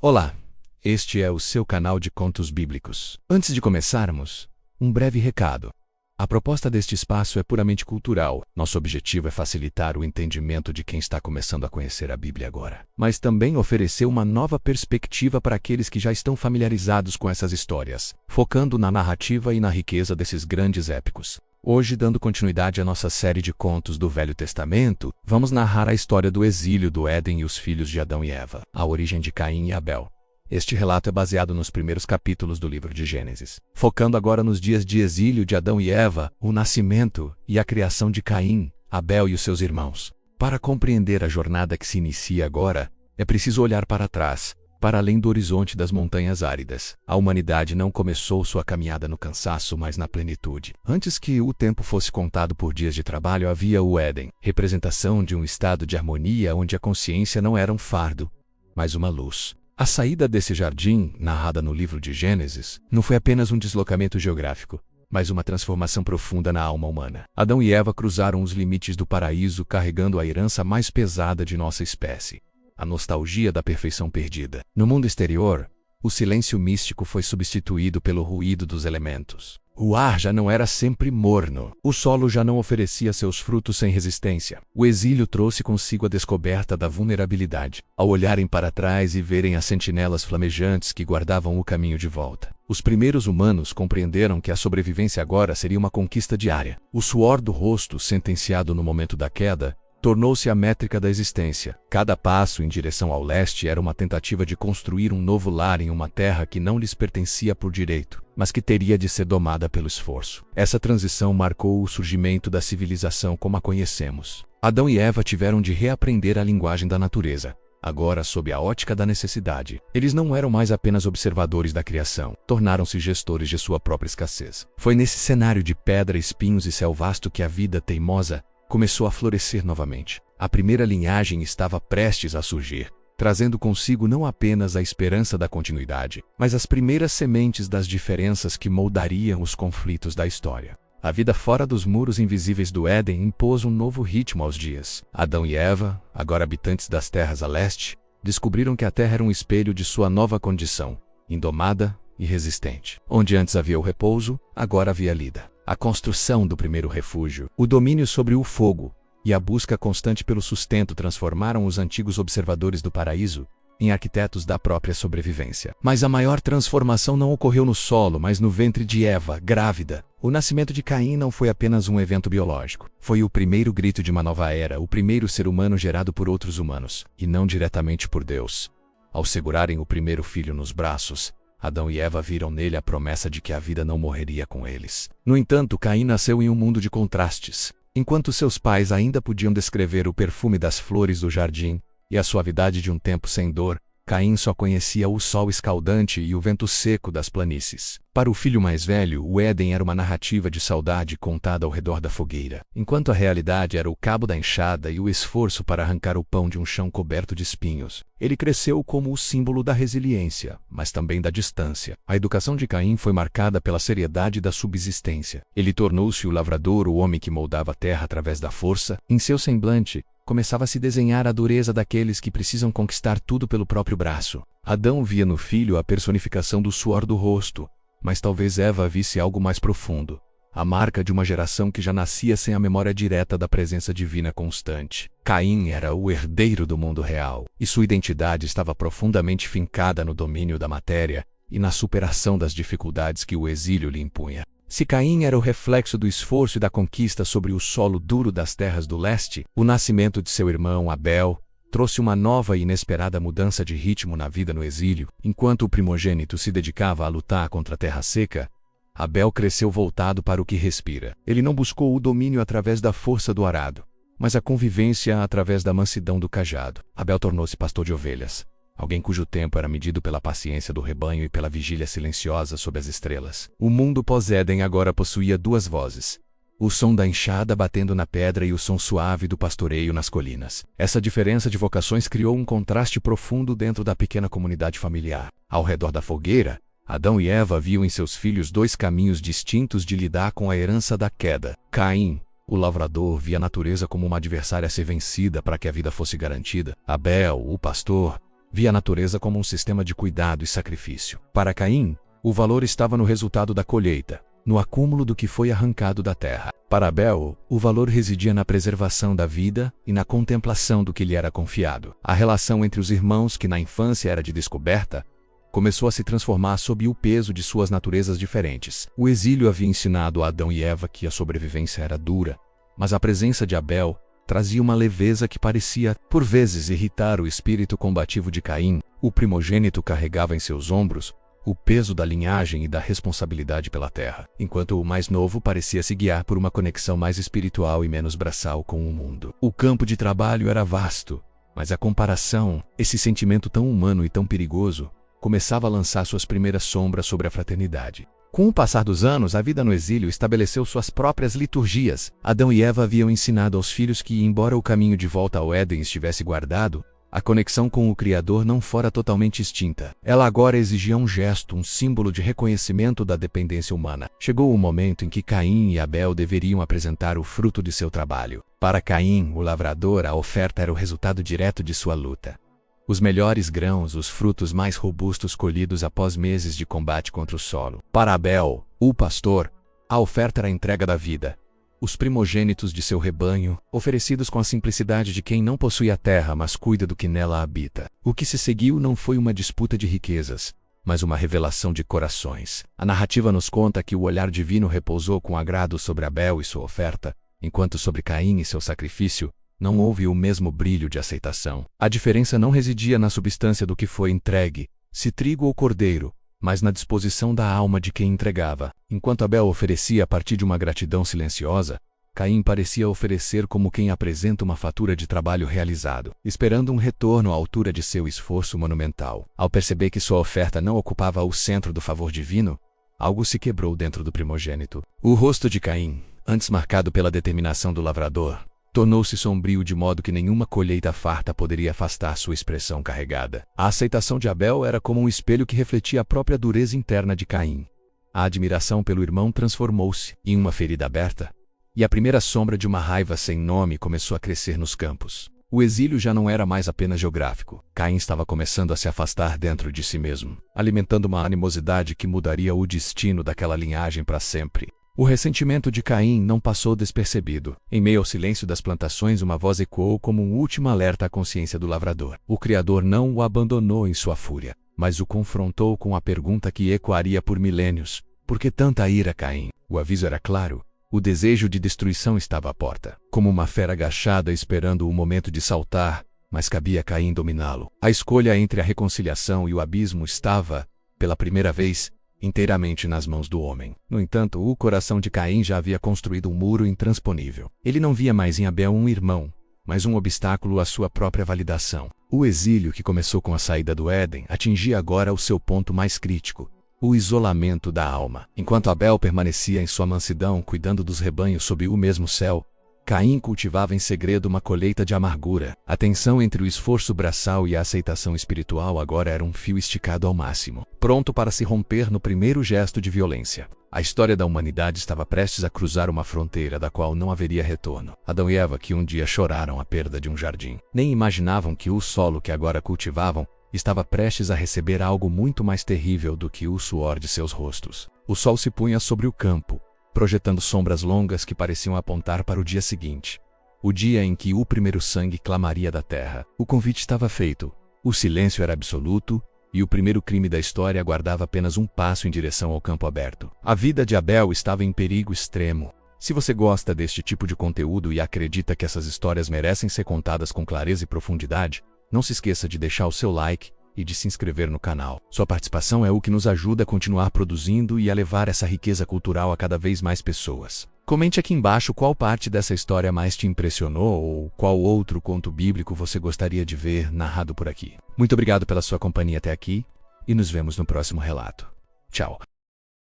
Olá, este é o seu canal de contos bíblicos. Antes de começarmos, um breve recado. A proposta deste espaço é puramente cultural. Nosso objetivo é facilitar o entendimento de quem está começando a conhecer a Bíblia agora, mas também oferecer uma nova perspectiva para aqueles que já estão familiarizados com essas histórias, focando na narrativa e na riqueza desses grandes épicos. Hoje, dando continuidade à nossa série de contos do Velho Testamento, vamos narrar a história do exílio do Éden e os filhos de Adão e Eva, a origem de Caim e Abel. Este relato é baseado nos primeiros capítulos do livro de Gênesis, focando agora nos dias de exílio de Adão e Eva, o nascimento e a criação de Caim, Abel e os seus irmãos. Para compreender a jornada que se inicia agora, é preciso olhar para trás, para além do horizonte das montanhas áridas. A humanidade não começou sua caminhada no cansaço, mas na plenitude. Antes que o tempo fosse contado por dias de trabalho, havia o Éden, representação de um estado de harmonia onde a consciência não era um fardo, mas uma luz. A saída desse jardim, narrada no livro de Gênesis, não foi apenas um deslocamento geográfico, mas uma transformação profunda na alma humana. Adão e Eva cruzaram os limites do paraíso carregando a herança mais pesada de nossa espécie, a nostalgia da perfeição perdida. No mundo exterior, o silêncio místico foi substituído pelo ruído dos elementos. O ar já não era sempre morno. O solo já não oferecia seus frutos sem resistência. O exílio trouxe consigo a descoberta da vulnerabilidade. Ao olharem para trás e verem as sentinelas flamejantes que guardavam o caminho de volta, os primeiros humanos compreenderam que a sobrevivência agora seria uma conquista diária. O suor do rosto, sentenciado no momento da queda, tornou-se a métrica da existência. Cada passo em direção ao leste era uma tentativa de construir um novo lar em uma terra que não lhes pertencia por direito, mas que teria de ser domada pelo esforço. Essa transição marcou o surgimento da civilização como a conhecemos. Adão e Eva tiveram de reaprender a linguagem da natureza, agora sob a ótica da necessidade. Eles não eram mais apenas observadores da criação, tornaram-se gestores de sua própria escassez. Foi nesse cenário de pedra, espinhos e céu vasto que a vida teimosa começou a florescer novamente. A primeira linhagem estava prestes a surgir, trazendo consigo não apenas a esperança da continuidade, mas as primeiras sementes das diferenças que moldariam os conflitos da história. A vida fora dos muros invisíveis do Éden impôs um novo ritmo aos dias. Adão e Eva, agora habitantes das terras a leste, descobriram que a terra era um espelho de sua nova condição, indomada e resistente. Onde antes havia o repouso, agora havia a lida. A construção do primeiro refúgio, o domínio sobre o fogo e a busca constante pelo sustento transformaram os antigos observadores do paraíso em arquitetos da própria sobrevivência. Mas a maior transformação não ocorreu no solo, mas no ventre de Eva, grávida. O nascimento de Caim não foi apenas um evento biológico. Foi o primeiro grito de uma nova era, o primeiro ser humano gerado por outros humanos, e não diretamente por Deus. Ao segurarem o primeiro filho nos braços, Adão e Eva viram nele a promessa de que a vida não morreria com eles. No entanto, Caim nasceu em um mundo de contrastes. Enquanto seus pais ainda podiam descrever o perfume das flores do jardim e a suavidade de um tempo sem dor, Caim só conhecia o sol escaldante e o vento seco das planícies. Para o filho mais velho, o Éden era uma narrativa de saudade contada ao redor da fogueira, enquanto a realidade era o cabo da enxada e o esforço para arrancar o pão de um chão coberto de espinhos. Ele cresceu como o símbolo da resiliência, mas também da distância. A educação de Caim foi marcada pela seriedade da subsistência. Ele tornou-se o lavrador, o homem que moldava a terra através da força. Em seu semblante, começava a se desenhar a dureza daqueles que precisam conquistar tudo pelo próprio braço. Adão via no filho a personificação do suor do rosto, mas talvez Eva visse algo mais profundo, a marca de uma geração que já nascia sem a memória direta da presença divina constante. Caim era o herdeiro do mundo real, e sua identidade estava profundamente fincada no domínio da matéria e na superação das dificuldades que o exílio lhe impunha. Se Caim era o reflexo do esforço e da conquista sobre o solo duro das terras do leste, o nascimento de seu irmão Abel trouxe uma nova e inesperada mudança de ritmo na vida no exílio. Enquanto o primogênito se dedicava a lutar contra a terra seca, Abel cresceu voltado para o que respira. Ele não buscou o domínio através da força do arado, mas a convivência através da mansidão do cajado. Abel tornou-se pastor de ovelhas, alguém cujo tempo era medido pela paciência do rebanho e pela vigília silenciosa sob as estrelas. O mundo pós-Éden agora possuía duas vozes: o som da enxada batendo na pedra e o som suave do pastoreio nas colinas. Essa diferença de vocações criou um contraste profundo dentro da pequena comunidade familiar. Ao redor da fogueira, Adão e Eva viam em seus filhos dois caminhos distintos de lidar com a herança da queda. Caim, o lavrador, via a natureza como uma adversária a ser vencida para que a vida fosse garantida. Abel, o pastor, via a natureza como um sistema de cuidado e sacrifício. Para Caim, o valor estava no resultado da colheita, no acúmulo do que foi arrancado da terra. Para Abel, o valor residia na preservação da vida e na contemplação do que lhe era confiado. A relação entre os irmãos, que na infância era de descoberta, começou a se transformar sob o peso de suas naturezas diferentes. O exílio havia ensinado a Adão e Eva que a sobrevivência era dura, mas a presença de Abel trazia uma leveza que parecia, por vezes, irritar o espírito combativo de Caim. O primogênito carregava em seus ombros o peso da linhagem e da responsabilidade pela terra, enquanto o mais novo parecia se guiar por uma conexão mais espiritual e menos braçal com o mundo. O campo de trabalho era vasto, mas a comparação, esse sentimento tão humano e tão perigoso, começava a lançar suas primeiras sombras sobre a fraternidade. Com o passar dos anos, a vida no exílio estabeleceu suas próprias liturgias. Adão e Eva haviam ensinado aos filhos que, embora o caminho de volta ao Éden estivesse guardado, a conexão com o Criador não fora totalmente extinta. Ela agora exigia um gesto, um símbolo de reconhecimento da dependência humana. Chegou o momento em que Caim e Abel deveriam apresentar o fruto de seu trabalho. Para Caim, o lavrador, a oferta era o resultado direto de sua luta. Os melhores grãos, os frutos mais robustos colhidos após meses de combate contra o solo. Para Abel, o pastor, a oferta era a entrega da vida. Os primogênitos de seu rebanho, oferecidos com a simplicidade de quem não possui a terra, mas cuida do que nela habita. O que se seguiu não foi uma disputa de riquezas, mas uma revelação de corações. A narrativa nos conta que o olhar divino repousou com agrado sobre Abel e sua oferta, enquanto sobre Caim e seu sacrifício não houve o mesmo brilho de aceitação. A diferença não residia na substância do que foi entregue, se trigo ou cordeiro, mas na disposição da alma de quem entregava. Enquanto Abel oferecia a partir de uma gratidão silenciosa, Caim parecia oferecer como quem apresenta uma fatura de trabalho realizado, esperando um retorno à altura de seu esforço monumental. Ao perceber que sua oferta não ocupava o centro do favor divino, algo se quebrou dentro do primogênito. O rosto de Caim, antes marcado pela determinação do lavrador, tornou-se sombrio de modo que nenhuma colheita farta poderia afastar sua expressão carregada. A aceitação de Abel era como um espelho que refletia a própria dureza interna de Caim. A admiração pelo irmão transformou-se em uma ferida aberta, e a primeira sombra de uma raiva sem nome começou a crescer nos campos. O exílio já não era mais apenas geográfico. Caim estava começando a se afastar dentro de si mesmo, alimentando uma animosidade que mudaria o destino daquela linhagem para sempre. O ressentimento de Caim não passou despercebido. Em meio ao silêncio das plantações, uma voz ecoou como um último alerta à consciência do lavrador. O Criador não o abandonou em sua fúria, mas o confrontou com a pergunta que ecoaria por milênios: por que tanta ira, Caim? O aviso era claro. O desejo de destruição estava à porta, como uma fera agachada esperando o momento de saltar, mas cabia a Caim dominá-lo. A escolha entre a reconciliação e o abismo estava, pela primeira vez, inteiramente nas mãos do homem. No entanto, o coração de Caim já havia construído um muro intransponível. Ele não via mais em Abel um irmão, mas um obstáculo à sua própria validação. O exílio, que começou com a saída do Éden, atingia agora o seu ponto mais crítico: o isolamento da alma. Enquanto Abel permanecia em sua mansidão, cuidando dos rebanhos sob o mesmo céu, Caim cultivava em segredo uma colheita de amargura. A tensão entre o esforço braçal e a aceitação espiritual agora era um fio esticado ao máximo, pronto para se romper no primeiro gesto de violência. A história da humanidade estava prestes a cruzar uma fronteira da qual não haveria retorno. Adão e Eva, que um dia choraram a perda de um jardim, nem imaginavam que o solo que agora cultivavam estava prestes a receber algo muito mais terrível do que o suor de seus rostos. O sol se punha sobre o campo, projetando sombras longas que pareciam apontar para o dia seguinte, o dia em que o primeiro sangue clamaria da terra. O convite estava feito, o silêncio era absoluto, e o primeiro crime da história aguardava apenas um passo em direção ao campo aberto. A vida de Abel estava em perigo extremo. Se você gosta deste tipo de conteúdo e acredita que essas histórias merecem ser contadas com clareza e profundidade, não se esqueça de deixar o seu like e de se inscrever no canal. Sua participação é o que nos ajuda a continuar produzindo e a levar essa riqueza cultural a cada vez mais pessoas. Comente aqui embaixo qual parte dessa história mais te impressionou ou qual outro conto bíblico você gostaria de ver narrado por aqui. Muito obrigado pela sua companhia até aqui e nos vemos no próximo relato. Tchau!